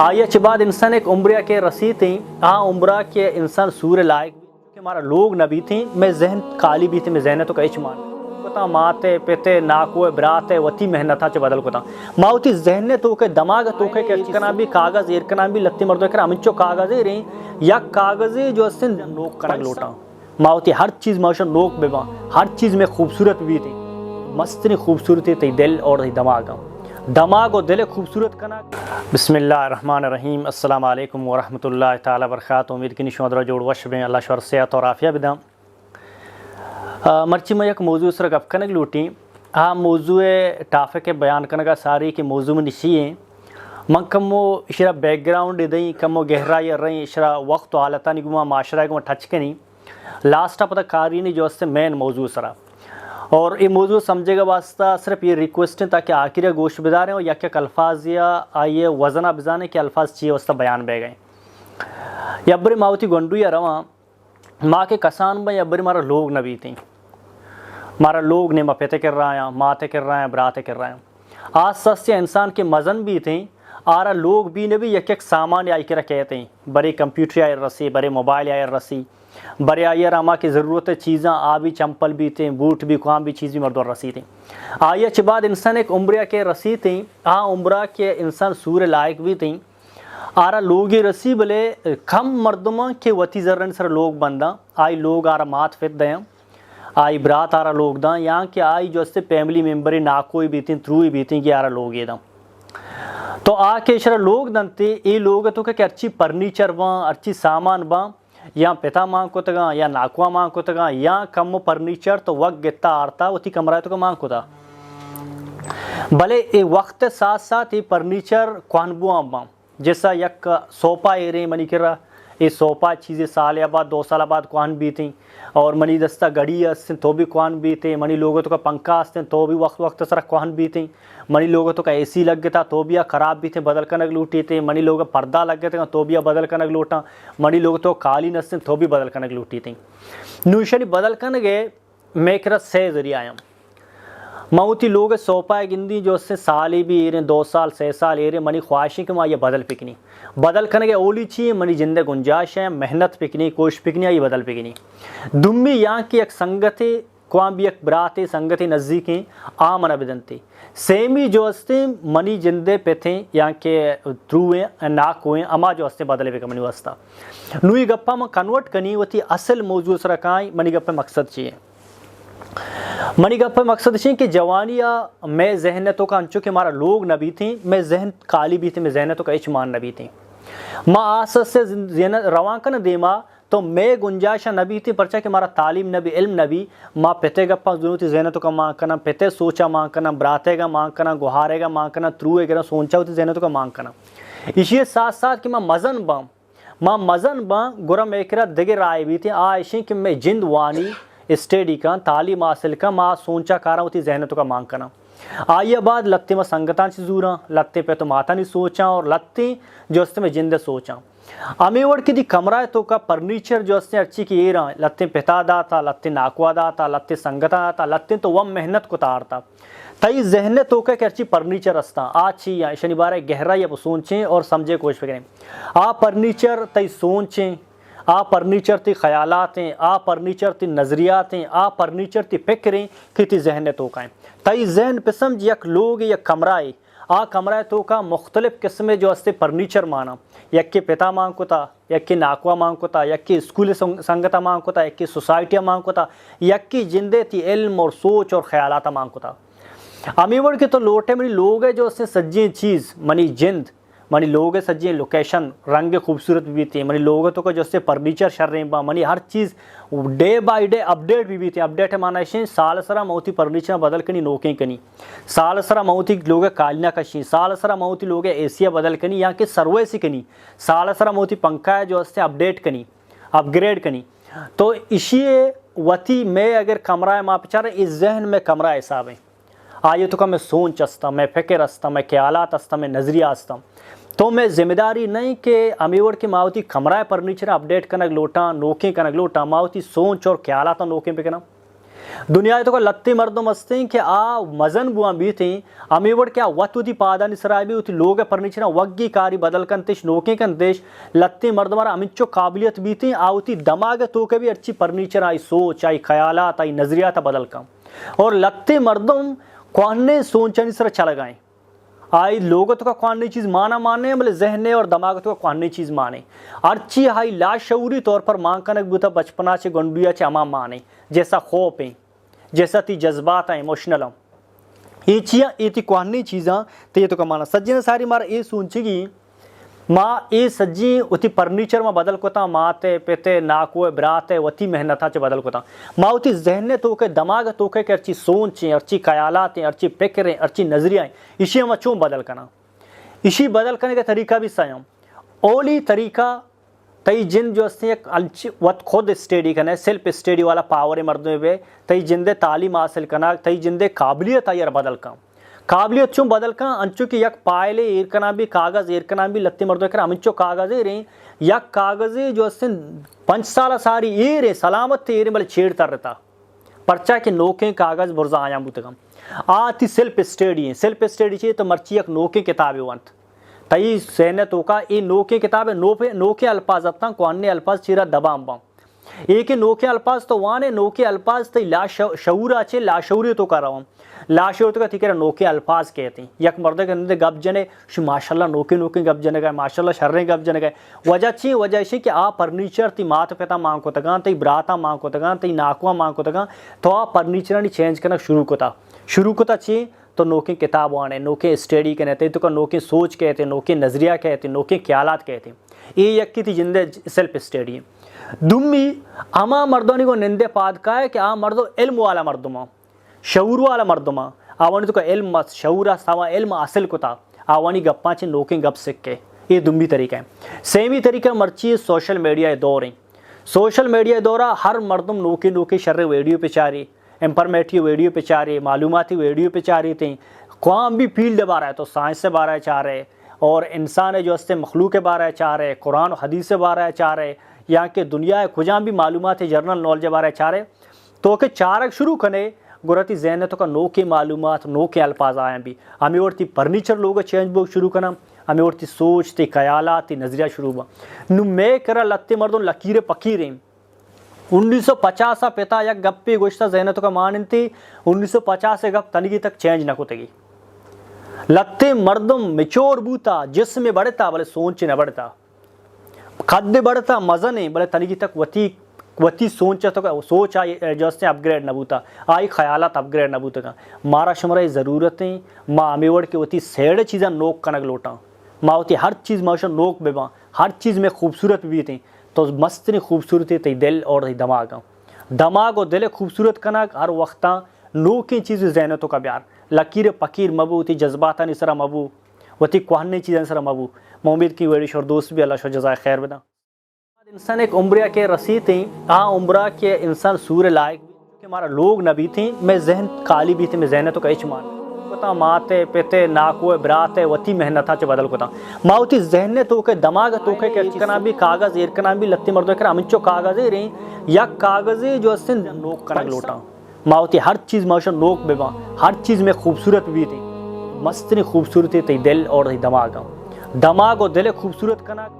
आया के बाद इंसान एक उम्र के रसी थी आ उम्र के इंसान सूर्य लायक कि हमारा लोग नबी थी मैं जहन काली भी थी मैं जहन तो कई मान कोता माते पेते नाको बराते वती मेहनत च बदल कोता माउती जहन तो के दिमाग तो के कना भी कागज एरकना भी लत्ती मर्दो कर अमिचो कागज रे या कागज जो सिन लोग कनक लोटा माउती हर चीज मोशन लोग बेबा हर चीज में खूबसूरत भी थी मस्त ने खूबसूरती थी दिल और दिमाग और दिल खूबसूरत कना। बिस्मिल्लाहिर्रहमानिर्रहीम अस्सलाम वालेकुम व रहमतुल्लाहि तआला व बरकातहू। उम्मीद की निशोदरा जोड़ वश में अल्लाह शर सेहत और आफिया बिदा मर्ची में एक मौजू सर गप कनक लूटी हाँ मौजू टाफे के बयान कनका सारी के मौजू में निशी है मन कमो इशरा बैकग्राउंड दई कमो गहराई रही इशरा वक्त हालता निगुमा माशरा को टच कनी लास्ट पता कारी नहीं जो उससे मेन मौजू सरा और ये मौजू समझेगा वास्ता सिर्फ ये रिक्वेस्ट है ताकि आखिर गोश बिदा रहे हो या क्या अल्फाज या आइए वजना बिजाने के अल्फाज चाहिए उसका बयान बह गए यब्बरी मावती गोंडू या रवा माँ के कसान में यब्बरी मारा लोग नबी थी मारा लोग ने मपेते कर रहा है माते कर रहा है बराते कर रहा है आज सस्य इंसान के मजन भी थे आरा लोग भी ने भी एक सामान आई के कहते हैं बड़े कंप्यूटर आयर रसी बड़े मोबाइल आयर रसी बड़े आयर अमा की ज़रूरत चीज़ा आ भी चंपल भी थे बूट भी काम भी चीज़ भी मर्द रसी थी आया के बाद इंसान एक उम्र के रसी थी हाँ उम्र के इंसान सूर्य लायक भी थी आरा लोग रसी भले कम मर्दमा के वती जर्रन सर लोग बंदा आई लोग आरा मात फित दया आई बरात आरा लोग दा यहाँ के आई जो से फैमिली मेम्बर ना कोई भी थी थ्रू भी थी कि आरा लोग ये दा तो आके शरा लोग दंते ये लोग तो क्या अच्छी फर्नीचर बा अच्छी सामान बा या पिता मांग को तगा या नाकुआ मांग को तगा या कम फर्नीचर तो वक्त गिता आरता उती कमरा तो का मांग को था भले ए वक्त साथ साथ ये फर्नीचर क्वानबुआ बा जैसा यक सोफा एरे मनी कर ये सोफा चीज़ें साल या बाद 2 साल बाद क्वान भी थी और मनी दस्ता घड़ी हस्ते तो भी क्वान भी थे मनी लोगों तो का पंखा हस्ते तो भी वक्त सर क्वान भी थी मनी लोगों तो का एसी लग गया था तो भी ख़राब भी थे बदल कनक लूटी थे मनी लोग पर्दा लग गए थे तो भी बदल कनक लूटा मनी लोग तो काली नस्ते तो भी बदल कनक लूटी थी नूशनी बदल कन गए मेकरा से जरिया आया मऊती लोग सोपा गिंदी जो उससे साल ही भी एरे 2 साल 6 साल एरे मनी ख्वाहिशी के माँ ये बदल पिकनी बदल करने के ओली चाहिए मनी जिंदे गुंजाइश है मेहनत पिकनी कोश पिकनी ये बदल पिकनी दुम्मी यहाँ की एक संगति क्वां भी एक बराते संगति नज़दीकी आमन अभिदंती सेमी जो हस्ते मनी जिंदे पे थे यहाँ के थ्रूए नाक हुए अमा जो हस्ते बदले पे मनी वस्ता नुई गप्पा में कन्वर्ट करनी होती असल मौजूद सरकाई मनी गप्पा मकसद चाहिए मनी गप्पा मकसद चाहिए कि जवानिया मैं जहनतों का अंचो के हमारा लोग नबी थी मैं जहन काली भी थी मैं जहनतों का इचमान नबी थी माँ आसत से रवांकन देमा तो मैं गुंजाइशा नबी थी परचा कि हमारा तालीम नबी इल्म नबी माँ पिते गप्पा जरूरत जहनतों का मांग करना पिते सोचा मांग करना बरातेगा मांग करना गुहारेगा मांग करना थ्रूएगा सोचा होती जहनतों का मांग करना इसी साथ साथ कि माँ मजन बा गुरम एकरा दिगे राय भी थी आयशी कि मैं जिंद वानी स्टडी का तालीम हासिल का माँ सोचा कारा होती जहनतों का मांग करना आइए बाद लत्ते में संगता चूरा लत्ते पे तो माता नहीं सोचा और लत्ते जो में जिंदे सोचा अमेवड़ की दी कमरा तो का फर्नीचर जो अच्छी की ये रहा लत्ते पिता दा था लत्ते नाकुआ दा था लत्ते संगता था लत्ते तो वह मेहनत को तारता तई जहन तो का अच्छी फर्नीचर रस्ता आज ही शनिवार गहराई अब सोचें और समझे कोशिश करें आ फर्नीचर तई सोचें आ फर्नीचर ती ख्यालात हैं आ फर्नीचर ती नज़रियात हैं आ फर्नीचर ती फ़िक्रें कि ती जहन तो का तई जहन पे समझ यक लोग या कमराए आ कमरा तो का मुख्तलिफ किस्में जो हस्ते फर्नीचर माना यक के पिता मांग को था यक के नाकुआ मांग को था यक के स्कूल संगता मांग को था यक की सोसाइटियाँ मांग को था यक की जिंदे थी इल्म और सोच और ख्यालात मांग को था अमीवर के तो लोटे मनी लोग है जो उससे सज्जी चीज़ मनी जिंद मनी लोग सज्जे लोकेशन रंग खूबसूरत भी थी मनी लोग तो जो फर्नीचर शर रहे बा money her cheese day by day update भी थी अपडेट है माना ऐसे साल सरा मऊती फर्नीचर बदल कनी नोकें कनी साल सरा मऊती लोग कालियाँ कशी साल सरा मऊती लोग एसिया बदल कनी यहाँ के सर्वे सी कनी साल सरा मऊती पंखा है जो अपडेट कनी अपग्रेड कनी तो इसी वती में अगर कमरा है माँ पिछारा इस जहन में कमरा हिसाब है आइए तो का मैं सोच अस्ता मैं फ़िक्र अस्ता मैं ख्यालात अस्ता मैं नज़रिया अस्ता तो मैं जिम्मेदारी नहीं कि अमीवर की मावती कमरा फर्नीचर अपडेट कनक लोटा नोके कनक लोटा मावती सोच और ख्यालात नोके पे करना दुनिया तो का लत्ते मर्दों मस्ते कि आ मजन बुआ भी थे अमीवड़ क्या वत उती पादानी सराय भी उती लोग फर्नीचर वग्गी कारी बदल कंतेश नोके कंतेश लत्ते मर्द मारा अमिचो काबिलियत भी थी आउती दमाग तो के भी अच्छी फर्नीचर आई सोच आई ख्यालात आई नजरियात बदल कम और लत्ते मर्दों कौने सोचनी सर चल गए आई लोग तो का कौन चीज़ माना माने मतलब जहने और दिमाग तो का कौन चीज़ माने अर्ची हाई लाशऊरी तौर पर मांग कनक बुता बचपना से गंडुया से अमा माने जैसा खौफ है जैसा ती जज्बात है इमोशनल हम ये चिया ये ती कौन चीज़ा तो ये तो का माना सज्जी सारी मारा ये सोचेगी माँ ये सज्जी उती फर्नीचर में बदल कोता माते पेते नाको बरात वती मेहनता च बदल कोता माँ उती जहने तो के दिमाग तो के अर्ची सोचें अर्ची ख्यालात अर्ची फिक्रें अर्ची नजरियाँ इसी हम चूँ बदल करना इसी बदल करने का तरीका भी स्वयं ओली तरीका तई जिन जो एक वत खुद स्टडी करना सेल्फ स्टडी वाला पावर मर्दों में तई जिंदे तालीम हासिल करना तई जिंदे काबिलियत यार बदल का काबिलियत चूँ बदल का अंचु की यक पायले इरकना भी कागज इरकना भी लत्ती मर्दों कर अमिचो कागजे रे यक कागजे जो 5 साल सारी ये रे सलामत थे ये मतलब छेड़ता रहता पर्चा के नोके कागज बुरजा आया बुतगम आती सेल्फ स्टडी चाहिए तो मर्ची यक नोके किताबें वंत तई सहने तो का ये नोके किताबें नोके अल्फाज अपना कौन अल्फाज चिरा दबा अम्बा एक नोके अल्फाज तो वाने नोके अल्फाज तई ला शऊर अच्छे लाशऊरी तो कर रहा हूँ लाशऊर तो का नोके अल्फाज कहते हैं यक मर्द के अंदर गप जने माशाल्लाह नोके गप जने गए माशाल्लाह शर्रे गप जने गए वजह से कि आ फर्नीचर ती मात पिता मांग को तगा तई ब्राता मांग को तगा तई नाकुआ मांग को तगा तो आ फर्नीचर चेंज करना शुरू कोता चाहिए तो नोके किताब आने नोके स्टडी कहते तो का नोके सोच कहते नोके नजरिया कहते नोके ख्यालात कहते ये यक्की थी जिंदे सेल्फ स्टडी दुम्मी अमा मर्दों को निंदे पाद का है कि आ मर्दो इल्म वाला मर्दुमा शऊर वाला मर्दुमा आवानी तो का इल्म शऊरा सावा इल्म हासिल को था आवानी गप्पा चे नोके गप सिक्के ये दुम्बी तरीका है सेमी तरीका मर्ची सोशल मीडिया दौर है सोशल मीडिया दौरा हर मर्दम नोके शर्रे वीडियो पे चारी इंफॉर्मेटिव वीडियो पे चाह रहे मालूमाती वीडियो पे चाह रही थी कौन भी फील्ड बारह है तो साइंस से बारह चाह रहे और इंसान है जो उससे मखलूक के बारह चाह रहे कुरान हदीस से बारह चाह रहे यहाँ के दुनिया है खुजा भी मालूमात जर्नल नॉलेज बारह चाह रहे तो के चारक शुरू करने गुरती जहन तो का नो के मालूमात नो के अल्फाज आए भी हमें और फर्नीचर लोग चेंज बुक शुरू करना हमें और सोच ती ख्यालात ती नजरिया शुरू हुआ नु मैं करा लत्ते मर्दों लकीरें पकीरें 1950 पिता या गप्पी गोश्ता जहन तो का मान थी 1950 से गप तनगी तक चेंज न कोतेगी लत्ते मर्दम मिचोर बूता जिसमें बढ़ता भले सोच न बढ़ता खाद्य बढ़ता मजा नहीं भले तनगी तक वती सोच तो सोच आई जैसे अपग्रेड न बूता आई ख्यालात अपग्रेड न बूता का मारा शुमरा ज़रूरतें माँ अमेवड़ के वती सेड़ चीज़ा नोक कनक लोटा माँ होती हर चीज़ माशा नोक बेबा हर चीज़ में खूबसूरत भी थी तो मस्त खूबसूरती तई दिल और दमाग और दिल खूबसूरत कनक हर वक्त नोकी चीज़ जहन तो का प्यार लकीर पकीर मबू थी जज्बाता निसरा मबू वती कुहनी चीज़ें सरा मबू मोमिद की वेड़ी और दोस्त भी अल्लाह शो जज़ाए खैर बदा इंसान एक उम्र के रसी थी हाँ उम्र के इंसान सूर्य लायक कि हमारा लोग नबी थी मैं जहन काली भी थी मैं जहन तो कई मान कोता माते पेते नाको बराते वती मेहनता च बदल कोता माउती जहने तो के दिमाग तो के चिकना भी कागज इरकना भी लत्ती मर्दो कर अमिचो कागजे रे या कागजे जो से नोक कनक लोटा माउती हर चीज माशा नोक बेबा हर चीज में खूबसूरत भी थी मस्त खूबसूरती तई दिल और दमाग और दिल खूबसूरत कनक